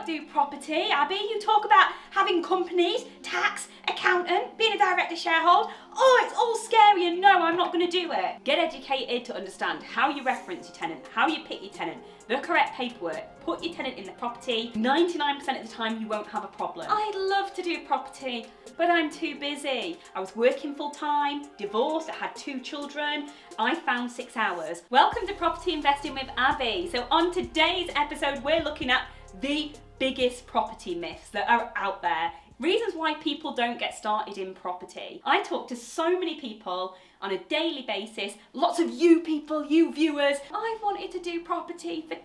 can't do property. Abi, you talk about having companies, tax, accountant, being a director shareholder. Oh, it's all scary and no, I'm not going to do it. Get educated to understand how you reference your tenant, how you pick your tenant, the correct paperwork, put your tenant in the property. 99% of the time you won't have a problem. I'd love to do property, but I'm too busy. I was working full time, divorced, I had 2 children. I found 6 hours. Welcome to Property Investing with Abi. So on today's episode, we're looking at the biggest property myths that are out there. Reasons why people don't get started in property. I talk to so many people on a daily basis, lots of you people, you viewers. I've wanted to do property for 10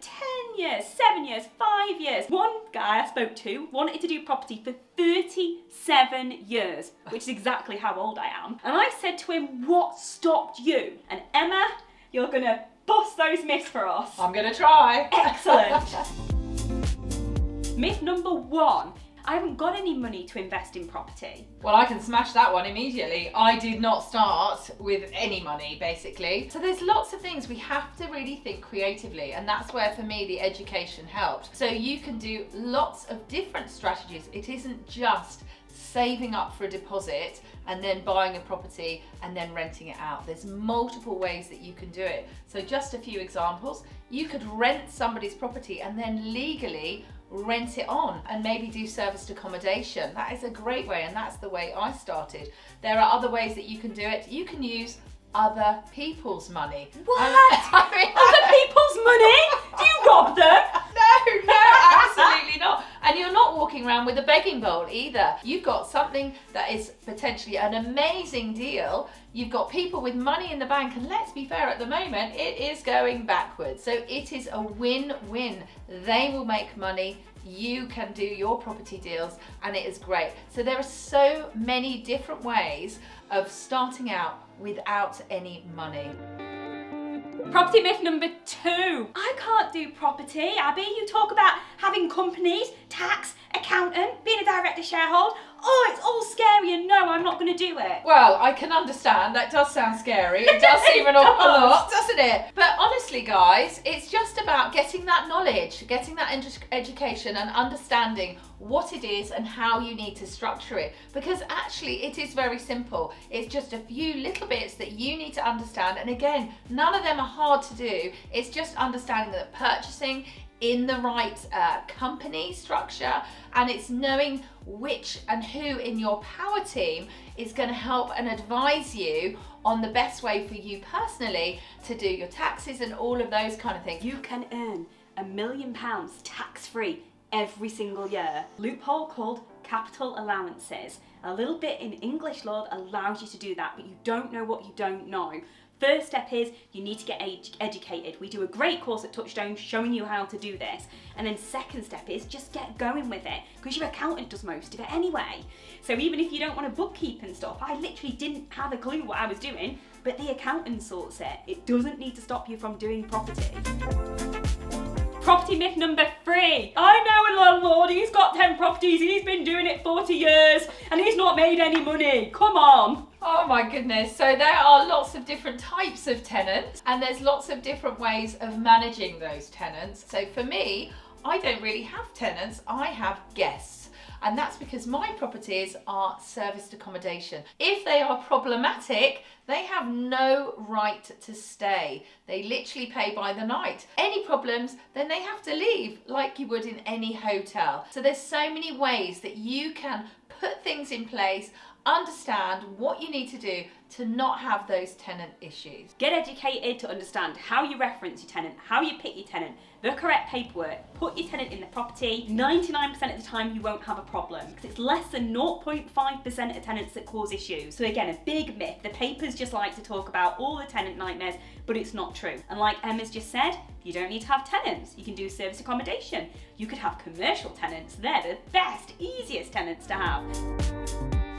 years, 7 years, 5 years. One guy I spoke to wanted to do property for 37 years, which is exactly how old I am. And I said to him, what stopped you? And Emma, you're gonna bust those myths for us. I'm gonna try. Excellent. Myth number 1. I haven't got any money to invest in property. Well, I can smash that one immediately. I did not start with any money, basically. So there's lots of things we have to really think creatively, and that's where, for me, the education helped. So you can do lots of different strategies. It isn't just saving up for a deposit and then buying a property and then renting it out. There's multiple ways that you can do it. So just a few examples. You could rent somebody's property and then legally rent it on and maybe do serviced accommodation. That is a great way, and that's the way I started. There are other ways that you can do it. You can use other people's money. What? Other people's money? Do you rob them? No, absolutely not. And you're not walking around with a begging bowl either. You've got something that is potentially an amazing deal. You've got people with money in the bank, and let's be fair, at the moment, it is going backwards. So it is a win-win. They will make money, you can do your property deals, and it is great. So there are so many different ways of starting out without any money. Property myth number 2. I can't do property. Abi, you talk about having companies, tax, accountant, being a director shareholder. Oh, it's all scary and no, I'm not going to do it. Well, I can understand. That does sound scary. It does seem an awful lot, doesn't it? But honestly, guys, it's just about getting that knowledge, getting that education and understanding what it is and how you need to structure it. Because actually, it is very simple. It's just a few little bits that you need to understand. And again, none of them are hard to do. It's just understanding that purchasing in the right company structure, and it's knowing which and who in your power team is going to help and advise you on the best way for you personally to do your taxes and all of those kind of things. You can earn £1 million tax-free every single year. Loophole called capital allowances. A little bit in English law that allows you to do that, but you don't know what you don't know. First step is you need to get educated. We do a great course at Touchstone showing you how to do this. And then second step is just get going with it, because your accountant does most of it anyway. So even if you don't want to bookkeep and stuff, I literally didn't have a clue what I was doing, but the accountant sorts it. It doesn't need to stop you from doing property. Property myth number 3. I know a landlord, he's got 10 properties, he's been doing it 40 years, and he's not made any money. Come on. Oh my goodness. So there are lots of different types of tenants, and there's lots of different ways of managing those tenants. So for me, I don't really have tenants, I have guests. And that's because my properties are serviced accommodation. If they are problematic, they have no right to stay. They literally pay by the night. Any problems, then they have to leave, like you would in any hotel. So there's so many ways that you can put things in place, understand what you need to do to not have those tenant issues. Get educated to understand how you reference your tenant, how you pick your tenant, the correct paperwork, put your tenant in the property. 99% of the time you won't have a problem, because it's less than 0.5% of tenants that cause issues. So again, a big myth. The papers just like to talk about all the tenant nightmares, but it's not true. And like Emma's just said, you don't need to have tenants. You can do service accommodation. You could have commercial tenants. They're the best, easiest tenants to have.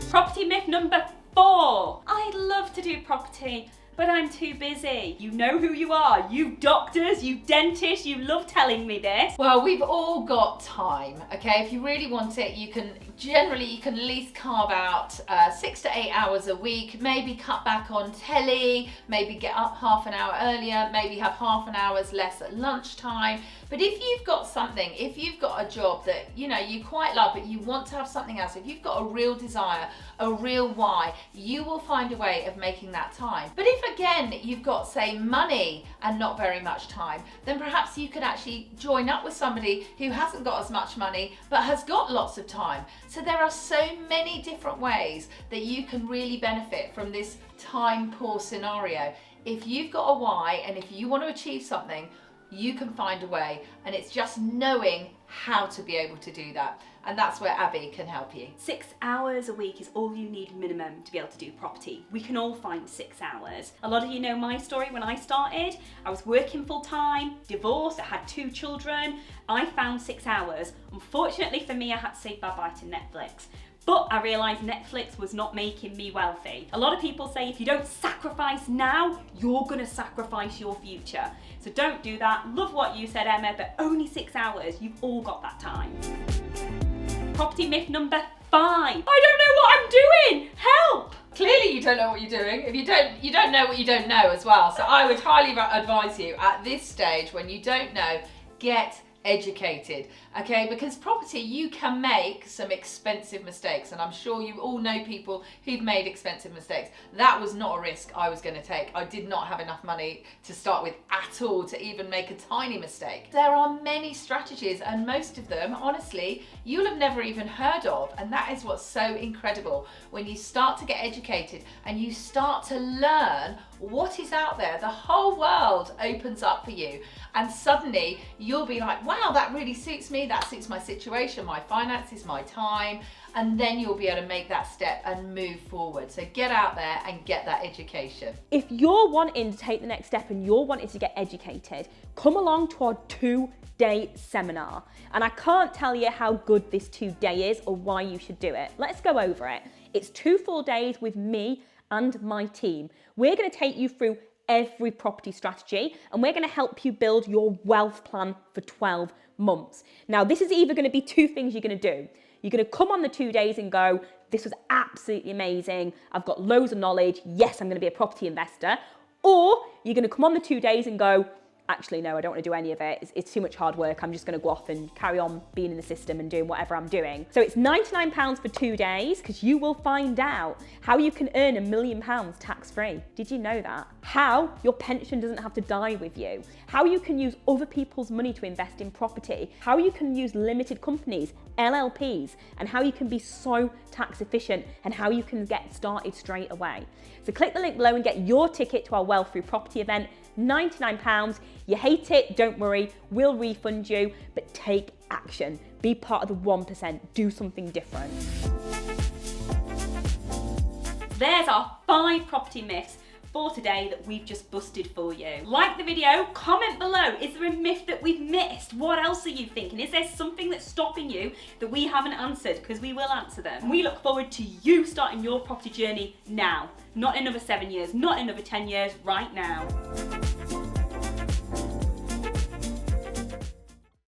Property myth number 4. I'd love to do property, but I'm too busy. You know who you are. You doctors, you dentists, you love telling me this. Well, we've all got time, okay? If you really want it, you can at least carve out 6 to 8 hours a week, maybe cut back on telly, maybe get up half an hour earlier, maybe have half an hour less at lunchtime. But if you've got something, if you've got a job that, you know, you quite love, but you want to have something else, if you've got a real desire, a real why, you will find a way of making that time. But if again, you've got, say, money and not very much time, then perhaps you could actually join up with somebody who hasn't got as much money, but has got lots of time. So there are so many different ways that you can really benefit from this time poor scenario. If you've got a why and if you want to achieve something, you can find a way, and it's just knowing how to be able to do that. And that's where Abi can help you. 6 hours a week is all you need minimum to be able to do property. We can all find 6 hours. A lot of you know my story. When I started, I was working full time, divorced, I had 2 children. I found 6 hours. Unfortunately for me, I had to say bye-bye to Netflix. But I realised Netflix was not making me wealthy. A lot of people say if you don't sacrifice now, you're gonna sacrifice your future. So don't do that. Love what you said, Emma, but only 6 hours. You've all got that time. Property myth number 5. I don't know what I'm doing. Help! Clearly you don't know what you're doing. If you don't know what you don't know as well. So I would highly advise you at this stage, when you don't know, get educated, okay? Because property, you can make some expensive mistakes, and I'm sure you all know people who've made expensive mistakes. That was not a risk I was going to take. I did not have enough money to start with at all to even make a tiny mistake. There are many strategies, and most of them, honestly, you'll have never even heard of, and that is what's so incredible. When you start to get educated and you start to learn what is out there, the whole world opens up for you, and suddenly you'll be like, wow, that really suits me, that suits my situation, my finances, my time, and then you'll be able to make that step and move forward. So get out there and get that education. If you're wanting to take the next step and you're wanting to get educated, come along to our 2-day seminar. And I can't tell you how good this 2-day is or why you should do it. Let's go over it. It's 2 full days with me and my team. We're going to take you through every property strategy, and we're going to help you build your wealth plan for 12 months. Now, this is either going to be 2 things you're going to do. You're going to come on the 2 days and go, this was absolutely amazing. I've got loads of knowledge. Yes, I'm going to be a property investor. Or you're going to come on the 2 days and go, actually, no, I don't want to do any of it. It's too much hard work. I'm just going to go off and carry on being in the system and doing whatever I'm doing. So it's £99 for 2 days, because you will find out how you can earn £1 million tax-free. Did you know that? How your pension doesn't have to die with you. How you can use other people's money to invest in property. How you can use limited companies, LLPs, and how you can be so tax efficient, and how you can get started straight away. So click the link below and get your ticket to our Wealth Through Property event. £99. You hate it, don't worry, we'll refund you, but take action. Be part of the 1%, do something different. There's our 5 property myths for today that we've just busted for you. Like the video, comment below. Is there a myth that we've missed? What else are you thinking? Is there something that's stopping you that we haven't answered? Because we will answer them. We look forward to you starting your property journey now. Not another 7 years, not another 10 years, right now.